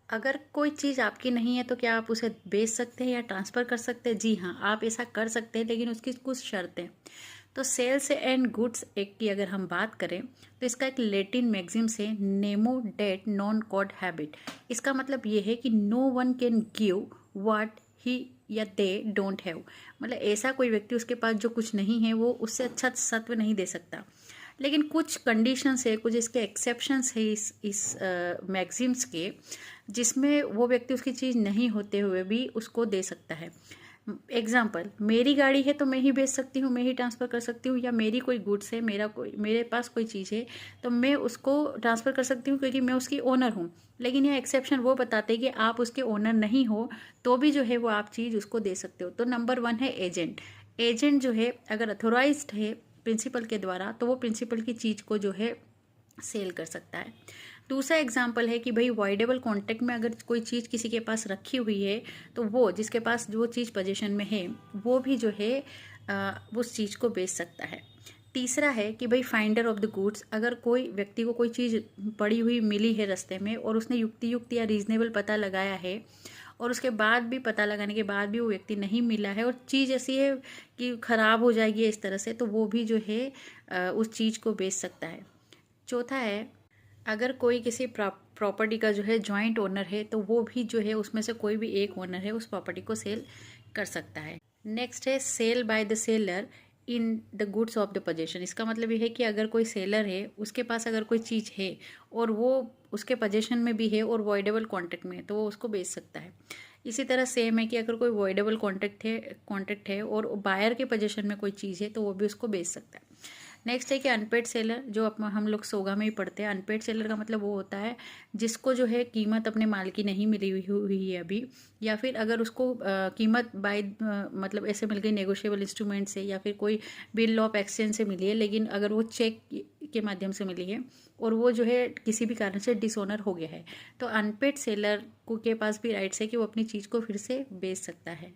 अगर कोई चीज़ आपकी नहीं है तो क्या आप उसे बेच सकते हैं या ट्रांसफ़र कर सकते हैं? जी हाँ, आप ऐसा कर सकते हैं, लेकिन उसकी कुछ शर्तें। तो सेल्स एंड गुड्स एक्ट की अगर हम बात करें तो इसका एक लैटिन मैक्सिम से nemo dat non quod habet. इसका मतलब ये है कि no one can give what he या दे डोंट हैव। मतलब ऐसा कोई व्यक्ति, उसके पास जो कुछ नहीं है वो उससे अच्छा सत्व नहीं दे सकता। लेकिन कुछ कंडीशंस है, कुछ इसके एक्सेप्शंस है इस मैक्सिम्स के, जिसमें वो व्यक्ति उसकी चीज़ नहीं होते हुए भी उसको दे सकता है। एग्जाम्पल, मेरी गाड़ी है तो मैं ही बेच सकती हूँ, मैं ही ट्रांसफ़र कर सकती हूँ, या मेरी कोई गुड्स है, मेरे पास कोई चीज़ है तो मैं उसको ट्रांसफ़र कर सकती हूँ क्योंकि मैं उसकी ओनर हूँ। लेकिन यह एक्सेप्शन वो बताते हैं कि आप उसके ओनर नहीं हो तो भी जो है वो आप चीज़ उसको दे सकते हो। तो नंबर 1 है एजेंट। एजेंट जो है अगर अथोराइज्ड है प्रिंसिपल के द्वारा तो वो प्रिंसिपल की चीज़ को जो है सेल कर सकता है। दूसरा एग्जाम्पल है कि भाई वॉइडेबल कॉन्ट्रैक्ट में अगर कोई चीज़ किसी के पास रखी हुई है तो वो जिसके पास जो चीज़ पोजीशन में है वो भी जो है उस चीज़ को बेच सकता है। तीसरा है कि भाई फाइंडर ऑफ द गुड्स, अगर कोई व्यक्ति को कोई चीज़ पड़ी हुई मिली है रास्ते में और उसने युक्ति या रीजनेबल पता लगाया है और उसके बाद भी, पता लगाने के बाद भी वो व्यक्ति नहीं मिला है और चीज़ ऐसी है कि ख़राब हो जाएगी इस तरह से, तो वो भी जो है उस चीज़ को बेच सकता है। चौथा है, अगर कोई किसी प्रॉपर्टी का जो है जॉइंट ओनर है तो वो भी जो है उसमें से कोई भी एक ओनर है उस प्रॉपर्टी को सेल कर सकता है। नेक्स्ट है sale by the seller in the goods of the possession. इसका मतलब ये है कि अगर कोई सेलर है, उसके पास अगर कोई चीज़ है और वो उसके पोजेशन में भी है और वॉइडेबल कॉन्ट्रैक्ट में है तो वो उसको बेच सकता है। इसी तरह सेम है कि अगर कोई वॉइडेबल कॉन्ट्रैक्ट है और बायर के पोजेशन में कोई चीज़ है तो वो भी उसको बेच सकता है। नेक्स्ट है कि अनपेड सेलर, जो हम लोग सोगा में ही पढ़ते हैं। अनपेड सेलर का मतलब वो होता है जिसको जो है कीमत अपने माल की नहीं मिली हुई है अभी, या फिर अगर उसको कीमत बाय मतलब ऐसे मिल गई नेगोशिएबल इंस्ट्रूमेंट से या फिर कोई बिल ऑफ एक्सचेंज से मिली है, लेकिन अगर वो चेक के माध्यम से मिली है और वो जो है किसी भी कारण से डिसऑनर हो गया है तो अनपेड सेलर को के पास भी राइट्स है कि वो अपनी चीज़ को फिर से बेच सकता है।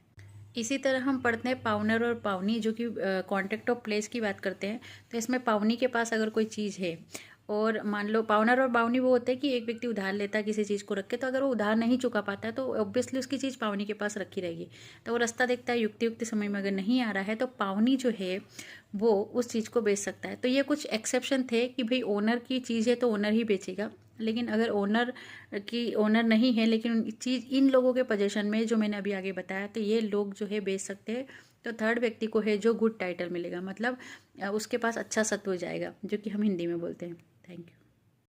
इसी तरह हम पढ़ते हैं पाउनर और पावनी, जो कि कॉन्ट्रैक्ट ऑफ प्लेस की बात करते हैं। तो इसमें पावनी के पास अगर कोई चीज़ है और मान लो पाउनर और पावनी वो होता है कि एक व्यक्ति उधार लेता है किसी चीज़ को रख के, तो अगर वो उधार नहीं चुका पाता है तो ऑब्वियसली उसकी चीज़ पावनी के पास रखी रहेगी। तो वो रास्ता देखता है, युक्ति समय में अगर नहीं आ रहा है तो पावनी जो है वो उस चीज़ को बेच सकता है। तो ये कुछ एक्सेप्शन थे कि भाई ओनर की चीज़ है तो ओनर ही बेचेगा, लेकिन अगर ओनर नहीं है लेकिन चीज़ इन लोगों के पोजीशन में जो मैंने अभी आगे बताया तो ये लोग जो है बेच सकते हैं। तो थर्ड व्यक्ति को है जो गुड टाइटल मिलेगा, मतलब उसके पास अच्छा सत्व हो जाएगा, जो कि हम हिंदी में बोलते हैं। Thank you.